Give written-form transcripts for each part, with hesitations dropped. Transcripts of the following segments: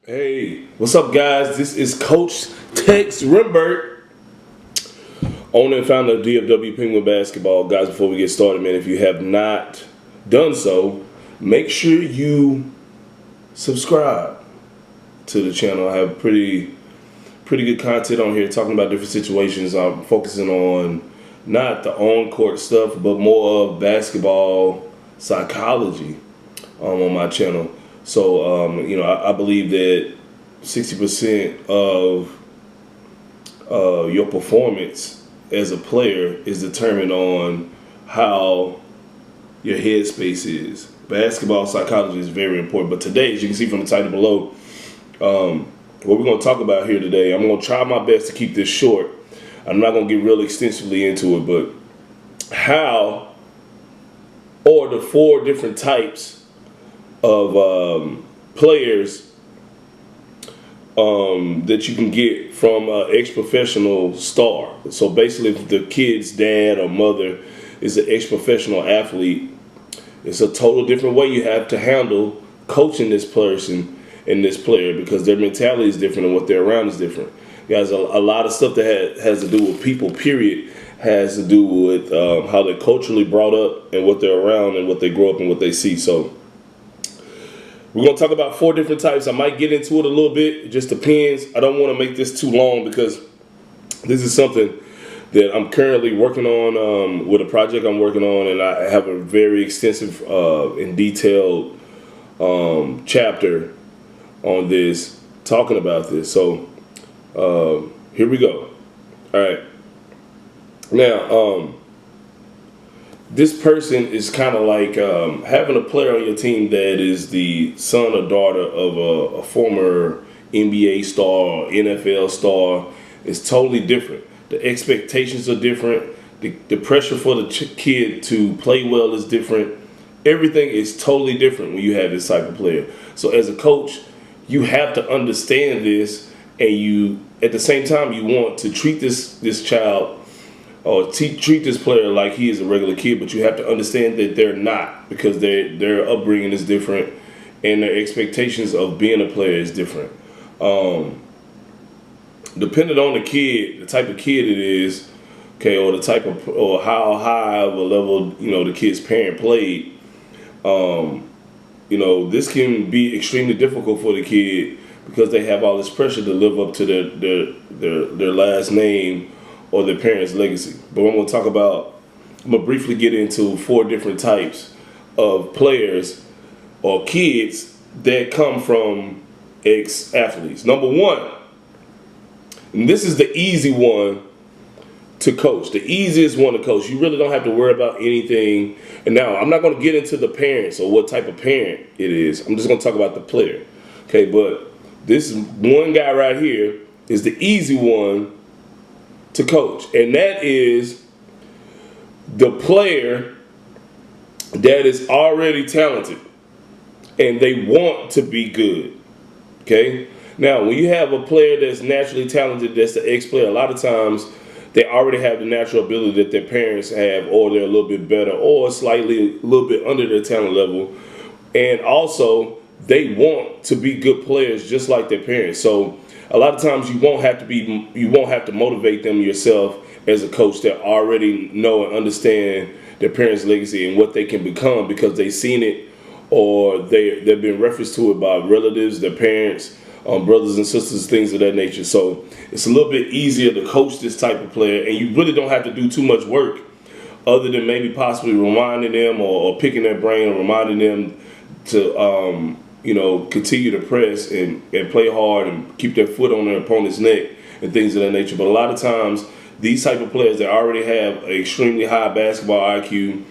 Hey, what's up, guys? This is Coach Tex Rimbert, owner and founder of DFW Penguin Basketball. Guys, before we get started, man, if you have not done so, make sure you subscribe to the channel. I have pretty good content on here talking about different situations. I'm focusing on not the on-court stuff, but more of basketball psychology on my channel. So, I believe that 60% of your performance as a player is determined on how your headspace is. Basketball psychology is very important. But today, as you can see from the title below, what we're going to talk about here today, I'm going to try my best to keep this short. I'm not going to get real extensively into it, but how or the four different types of players that you can get from an ex-professional star. So basically, if the kid's dad or mother is an ex-professional athlete, it's a total different way you have to handle coaching this person and this player, because their mentality is different and what they're around is different. Guys, a lot of stuff that has to do with people, period, has to do with how they're culturally brought up and what they're around and what they grow up and what they see. So we're going to talk about four different types. I might get into it a little bit. It just depends. I don't want to make this too long because this is something that I'm currently working on with a project I'm working on, and I have a very extensive and detailed chapter on this, talking about this. So here we go. All right. Now, this person is kind of like having a player on your team that is the son or daughter of a former NBA star or NFL star. Is totally different. The expectations are different. The pressure for the kid to play well is different. Everything is totally different when you have this type of player. So as a coach, you have to understand this, and you, at the same time, you want to treat this child or treat this player like he is a regular kid, but you have to understand that they're not, because their upbringing is different and their expectations of being a player is different. Depending on the kid, the type of kid it is, okay, or the type of, or how high of a level, the kid's parent played, this can be extremely difficult for the kid because they have all this pressure to live up to their last name or their parents' legacy. But I'm going to briefly get into four different types of players or kids that come from ex-athletes. Number one, and this is the easy one to coach, the easiest one to coach. You really don't have to worry about anything. And now, I'm not going to get into the parents or what type of parent it is. I'm just going to talk about the player. Okay, but this one guy right here is the easy one to coach, and that is the player that is already talented and they want to be good. Okay, now when you have a player that's naturally talented, that's the ex-player, a lot of times they already have the natural ability that their parents have, or they're a little bit better, or slightly a little bit under their talent level, and also they want to be good players just like their parents. So a lot of times you won't have to motivate them yourself as a coach that already know and understand their parents' legacy and what they can become, because they've seen it, or they've been referenced to it by relatives, their parents, brothers and sisters, things of that nature. So it's a little bit easier to coach this type of player, and you really don't have to do too much work other than maybe possibly reminding them or picking their brain or reminding them to continue to press and play hard and keep their foot on their opponent's neck and things of that nature. But a lot of times, these type of players that already have an extremely high basketball IQ,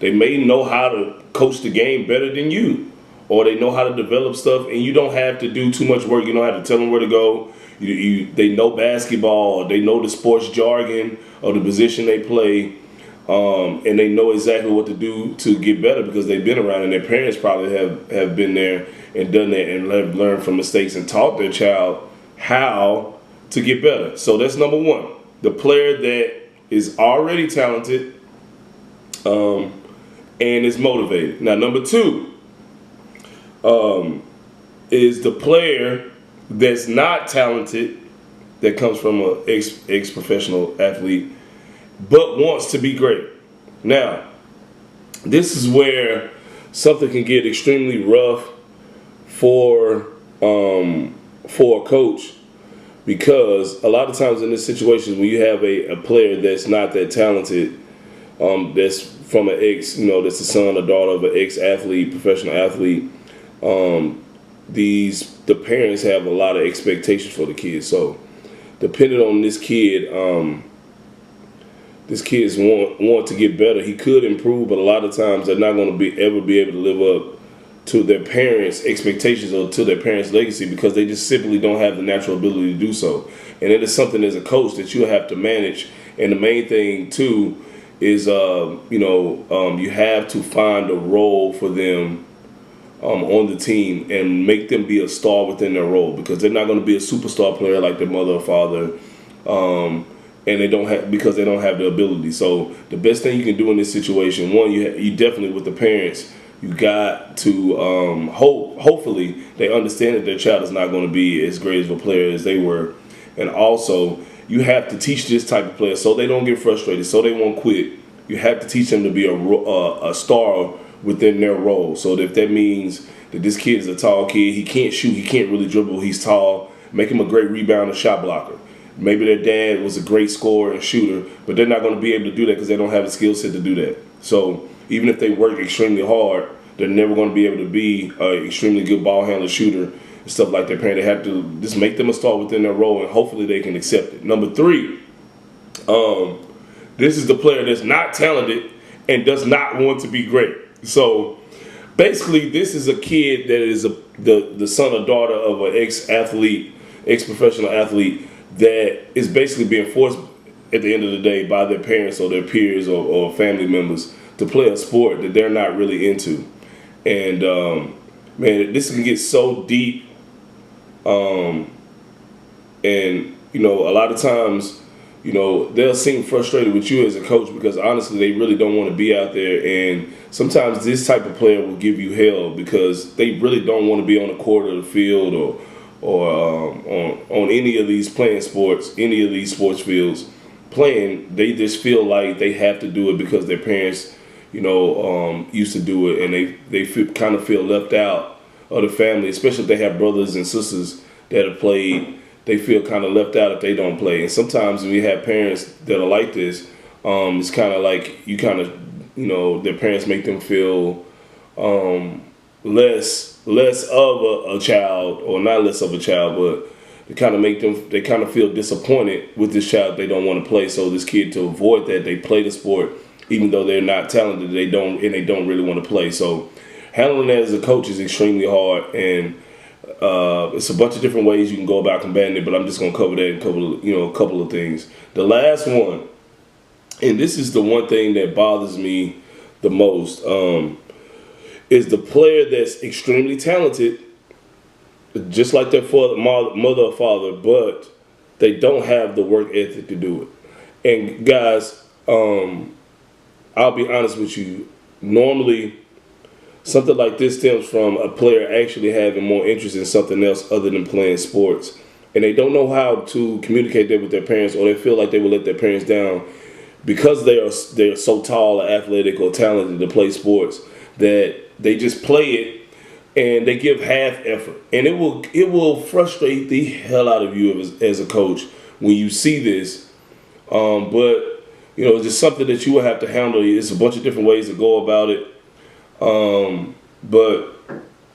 they may know how to coach the game better than you, or they know how to develop stuff, and you don't have to do too much work. You don't have to tell them where to go. They know basketball, or they know the sports jargon or the position they play. And they know exactly what to do to get better because they've been around, and their parents probably have been there and done that and have learned from mistakes and taught their child how to get better. So that's number one, the player that is already talented and is motivated. Now, number two, is the player that's not talented, that comes from an ex professional athlete, but wants to be great. Now, this is where something can get extremely rough for a coach, because a lot of times in this situation, when you have a player that's not that talented, that's from an that's the son or daughter of an ex-athlete, professional athlete, the parents have a lot of expectations for the kid. So depending on this kid, this kid's want to get better. He could improve, but a lot of times they're not going to ever be able to live up to their parents' expectations or to their parents' legacy, because they just simply don't have the natural ability to do so. And it is something as a coach that you have to manage. And the main thing too is, you have to find a role for them on the team and make them be a star within their role, because they're not going to be a superstar player like their mother or father, and because they don't have the ability. So the best thing you can do in this situation, one, you definitely, with the parents, you got to hopefully they understand that their child is not going to be as great of a player as they were, and also you have to teach this type of player so they don't get frustrated, so they won't quit. You have to teach them to be a star within their role. So if that means that this kid is a tall kid, he can't shoot, he can't really dribble, he's tall, make him a great rebounder, shot blocker. Maybe their dad was a great scorer and shooter, but they're not going to be able to do that because they don't have the skill set to do that. So even if they work extremely hard, they're never going to be able to be an extremely good ball handler, shooter, and stuff like their parent. They have to just make them a star within their role, and hopefully they can accept it. Number 3, this is the player that's not talented and does not want to be great. So basically, this is a kid that is the son or daughter of an ex-athlete, ex-professional athlete, that is basically being forced at the end of the day by their parents or their peers or family members to play a sport that they're not really into. And man, this can get so deep. And a lot of times, they'll seem frustrated with you as a coach because honestly, they really don't want to be out there. And sometimes this type of player will give you hell because they really don't want to be on the court or the field or on any of these playing sports, any of these sports fields playing. They just feel like they have to do it because their parents, used to do it, and they kind of feel left out of the family, especially if they have brothers and sisters that have played. They feel kind of left out if they don't play. And sometimes when you have parents that are like this, it's kind of like their parents make them feel less of a child, or not less of a child, but they kind of feel disappointed with this child. They don't want to play. So this kid, to avoid that, they play the sport even though they're not talented. They don't really want to play. So handling that as a coach is extremely hard, and it's a bunch of different ways you can go about combating it, but I'm just going to cover that in a couple of things. The last one, and this is the one thing that bothers me the most, is the player that's extremely talented, just like their mother or father, but they don't have the work ethic to do it. And guys, I'll be honest with you, normally something like this stems from a player actually having more interest in something else other than playing sports. And they don't know how to communicate that with their parents, or they feel like they will let their parents down because they're so tall or athletic or talented to play sports, that they just play it and they give half effort. And it will frustrate the hell out of you as a coach when you see this. But it's just something that you will have to handle. It's a bunch of different ways to go about it. But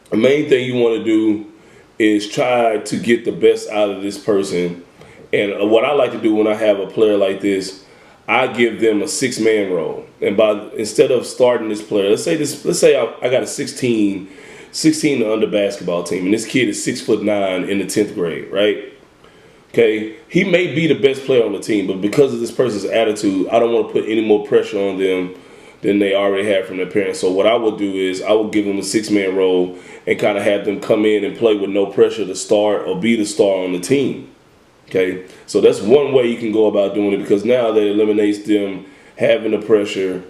the main thing you want to do is try to get the best out of this person. And what I like to do when I have a player like this, I give them a 6-man role. And instead of starting this player, let's say I got a 16 and under basketball team, and this kid is 6'9" in the 10th grade, right? Okay, he may be the best player on the team, but because of this person's attitude, I don't want to put any more pressure on them than they already have from their parents. So what I will do is I will give them a 6-man role and kind of have them come in and play with no pressure to start or be the star on the team. Okay, so that's one way you can go about doing it, because now that eliminates them having the pressure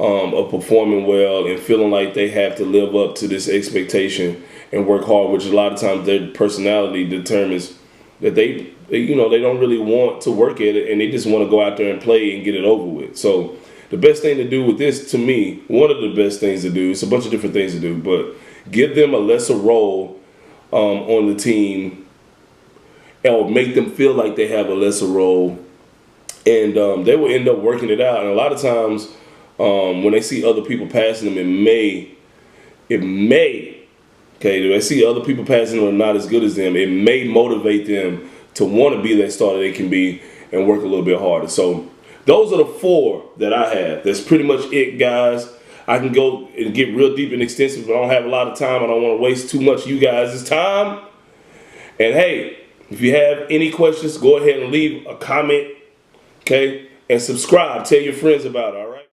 of performing well and feeling like they have to live up to this expectation and work hard, which a lot of times their personality determines that they don't really want to work at it and they just want to go out there and play and get it over with. So the best thing to do with this, to me, one of the best things to do, it's a bunch of different things to do, but give them a lesser role on the team, or make them feel like they have a lesser role, and they will end up working it out. And a lot of times, when they see other people passing them, okay, if they see other people passing them are not as good as them, it may motivate them to want to be that starter they can be and work a little bit harder. So those are the 4 that I have. That's pretty much it, guys. I can go and get real deep and extensive, but I don't have a lot of time. I don't want to waste too much of you guys' time. And hey, if you have any questions, go ahead and leave a comment, okay? And subscribe. Tell your friends about it, all right?